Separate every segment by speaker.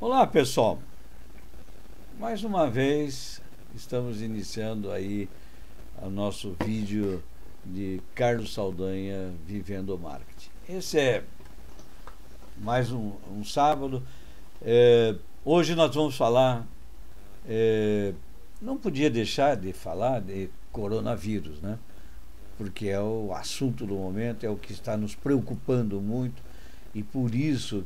Speaker 1: Olá, pessoal. Mais uma vez estamos iniciando aí o nosso vídeo de Carlos Saldanha Vivendo o Marketing. Esse é mais um sábado. Hoje nós vamos falar, não podia deixar de falar de coronavírus, né? Porque é o assunto do momento, é o que está nos preocupando muito, e por isso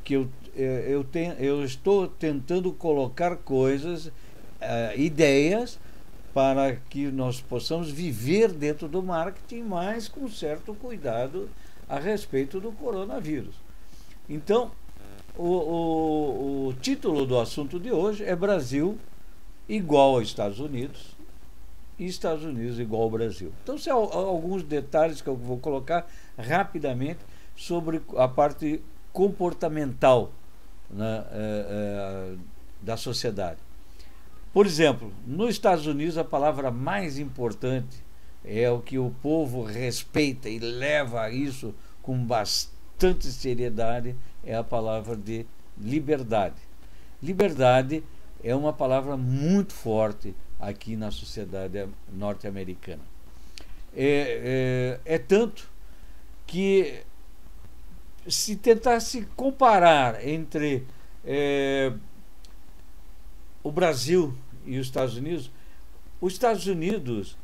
Speaker 1: que eu estou tentando colocar coisas, ideias, para que nós possamos viver dentro do marketing, mas com certo cuidado a respeito do coronavírus. Então, o título do assunto de hoje é Brasil igual aos Estados Unidos e Estados Unidos igual ao Brasil. Então, são alguns detalhes que eu vou colocar rapidamente sobre a parte comportamental, né, da sociedade. Por exemplo, nos Estados Unidos a palavra mais importante é o que o povo respeita e leva isso com bastante seriedade, é a palavra de liberdade. Liberdade é uma palavra muito forte aqui na sociedade norte-americana. É tanto que, se tentasse comparar entre o Brasil e os Estados Unidos,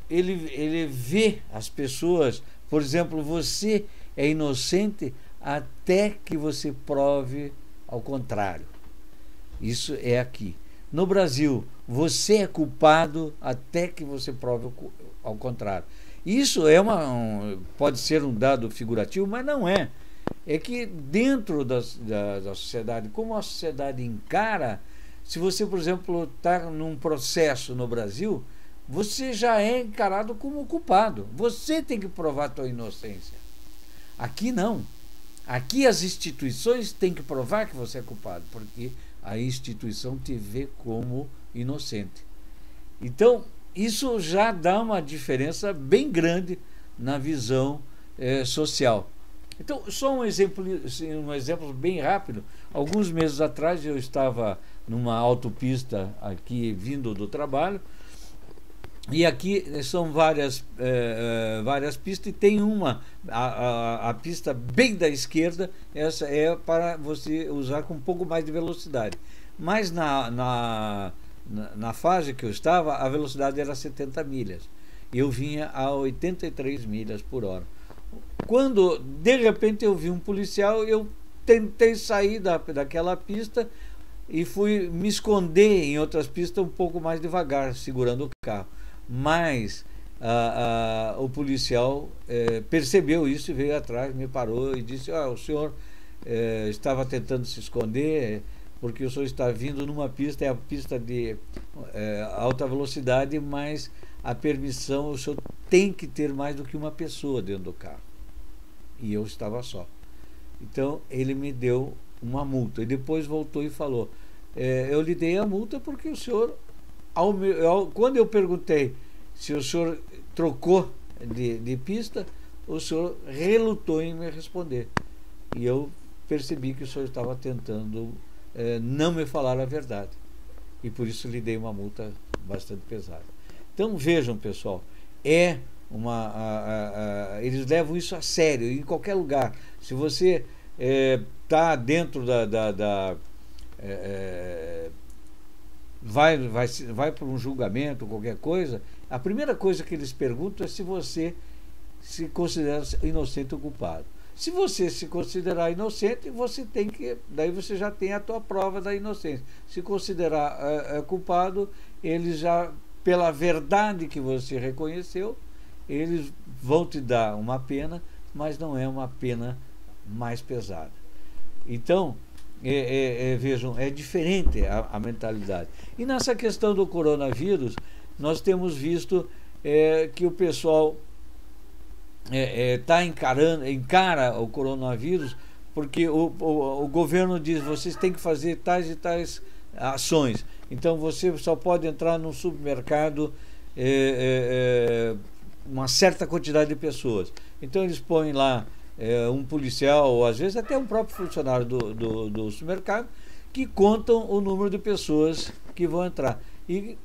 Speaker 1: ele vê as pessoas, por exemplo, você é inocente até que você prove ao contrário. Isso é aqui. No Brasil, você é culpado até que você prove ao contrário. Isso pode ser um dado figurativo, mas não é. É que dentro da sociedade, como a sociedade encara, se você, por exemplo, está num processo no Brasil, você já é encarado como culpado. Você tem que provar a sua inocência. Aqui não. Aqui as instituições têm que provar que você é culpado, porque a instituição te vê como inocente. Então, isso já dá uma diferença bem grande na visão social. Então, só um exemplo bem rápido. Alguns meses atrás eu estava numa autopista aqui vindo do trabalho, e aqui são várias pistas, e tem a pista bem da esquerda, essa é para você usar com um pouco mais de velocidade. Mas na fase que eu estava, a velocidade era 70 milhas. Eu vinha a 83 milhas por hora. Quando, de repente, eu vi um policial, eu tentei sair daquela pista e fui me esconder em outras pistas um pouco mais devagar, segurando o carro. Mas o policial percebeu isso e veio atrás, me parou e disse: o senhor estava tentando se esconder porque o senhor está vindo numa pista, é a pista de alta velocidade, mas a permissão, o senhor tem que ter mais do que uma pessoa dentro do carro. E eu estava só. Então ele me deu uma multa e depois voltou e falou: eu lhe dei a multa porque o senhor, quando eu perguntei se o senhor trocou de pista, o senhor relutou em me responder. E eu percebi que o senhor estava tentando não me falar a verdade. E por isso lhe dei uma multa bastante pesada. Então vejam, pessoal, eles levam isso a sério em qualquer lugar. Se você está dentro vai para um julgamento, qualquer coisa, a primeira coisa que eles perguntam é se você se considera inocente ou culpado. Se você se considerar inocente, daí você já tem a tua prova da inocência. Se considerar culpado, eles já, pela verdade que você reconheceu, eles vão te dar uma pena, mas não é uma pena mais pesada. Então, vejam, é diferente a mentalidade. E nessa questão do coronavírus, nós temos visto que o pessoal encara o coronavírus porque o governo diz: vocês têm que fazer tais e tais ações. Então você só pode entrar num supermercado uma certa quantidade de pessoas. Então eles põem lá um policial, ou às vezes até um próprio funcionário do supermercado, que contam o número de pessoas que vão entrar. E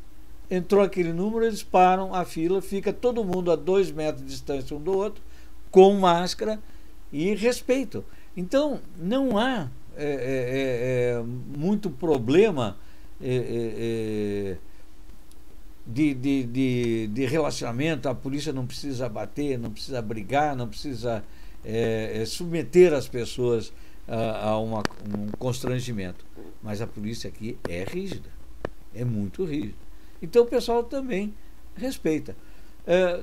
Speaker 1: entrou aquele número, eles param a fila, fica todo mundo a 2 metros de distância um do outro, com máscara e respeito. Então, não há muito problema de relacionamento. A polícia não precisa bater, não precisa brigar, não precisa submeter as pessoas a um constrangimento. Mas a polícia aqui é rígida, é muito rígida. Então o pessoal também respeita.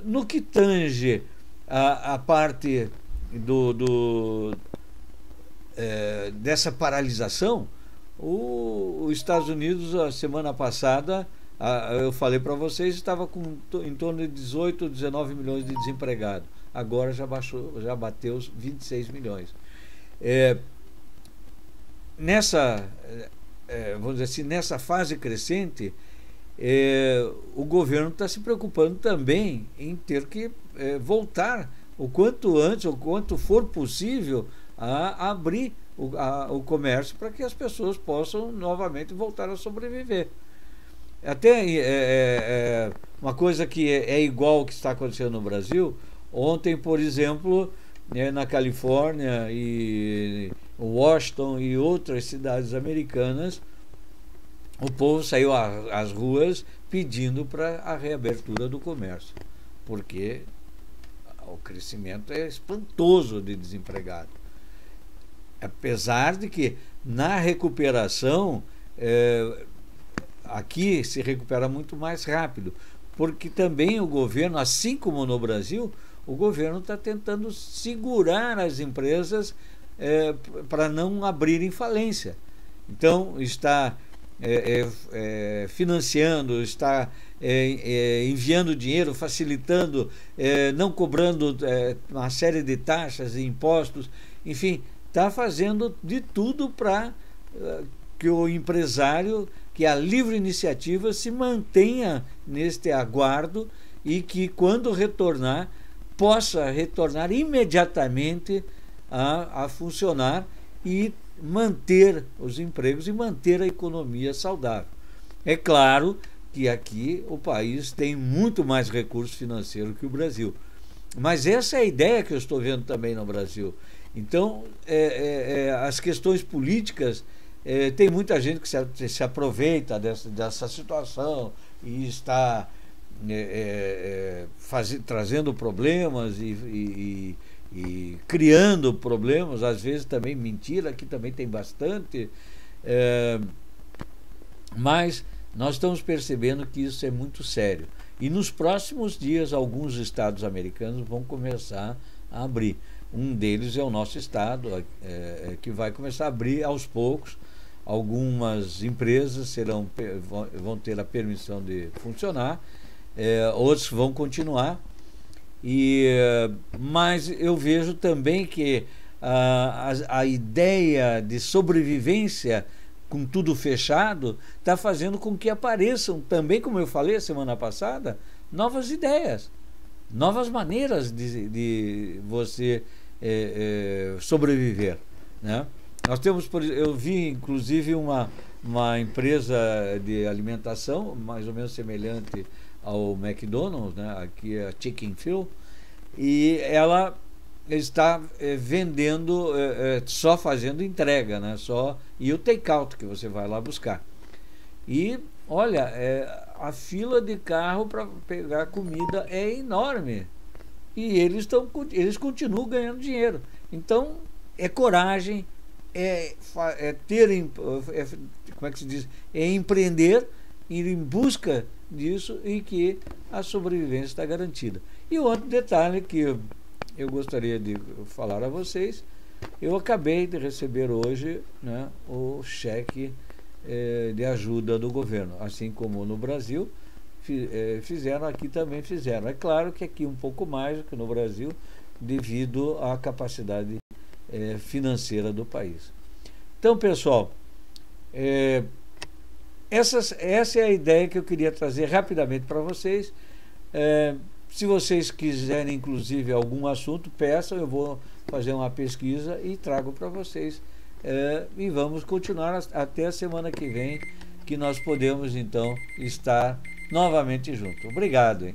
Speaker 1: No que tange a parte dessa paralisação, os Estados Unidos, a semana passada, eu falei para vocês, estava em torno de 18 ou 19 milhões de desempregados. Agora já bateu os 26 milhões. Vamos dizer assim, nessa fase crescente, o governo está se preocupando também em ter que voltar o quanto antes, o quanto for possível, a abrir o comércio para que as pessoas possam novamente voltar a sobreviver. Até uma coisa que é igual ao que está acontecendo no Brasil. Ontem, por exemplo, na Califórnia e Washington e outras cidades americanas, o povo saiu às ruas pedindo para a reabertura do comércio, porque o crescimento é espantoso de desempregado. Apesar de que na recuperação, aqui se recupera muito mais rápido, porque também o governo, assim como no Brasil, o governo está tentando segurar as empresas para não abrirem falência. Então, está financiando, está enviando dinheiro, facilitando, não cobrando uma série de taxas e impostos, enfim, está fazendo de tudo para que o empresário, que a livre iniciativa se mantenha neste aguardo e que, quando retornar, possa retornar imediatamente a funcionar e manter os empregos e manter a economia saudável. É claro que aqui o país tem muito mais recurso financeiro que o Brasil, mas essa é a ideia que eu estou vendo também no Brasil. Então, as questões políticas, tem muita gente que se aproveita dessa situação e está trazendo problemas e criando problemas, às vezes também mentira, aqui também tem bastante, mas nós estamos percebendo que isso é muito sério. E nos próximos dias, alguns estados americanos vão começar a abrir. Um deles é o nosso estado, que vai começar a abrir aos poucos. Algumas empresas vão ter a permissão de funcionar, outros vão continuar. Mas eu vejo também que a ideia de sobrevivência com tudo fechado está fazendo com que apareçam também, como eu falei a semana passada, novas ideias, novas maneiras de você sobreviver, né? Nós temos, eu vi inclusive uma empresa de alimentação mais ou menos semelhante ao McDonald's, né? Aqui é a Chicken Fill, e ela está vendendo, só fazendo entrega, né? E o take-out que você vai lá buscar. E olha, a fila de carro para pegar comida é enorme. E eles continuam ganhando dinheiro. Então, é coragem, como é que se diz? É empreender, ir em busca disso e que a sobrevivência está garantida. E outro detalhe que eu gostaria de falar a vocês, eu acabei de receber hoje, né, o cheque de ajuda do governo, assim como no Brasil fizeram, aqui também fizeram. É claro que aqui um pouco mais do que no Brasil, devido à capacidade financeira do país. Então, pessoal, essa é a ideia que eu queria trazer rapidamente para vocês. Se vocês quiserem, inclusive, algum assunto, peçam, eu vou fazer uma pesquisa e trago para vocês. E vamos continuar até a semana que vem, que nós podemos então estar novamente juntos. Obrigado, hein?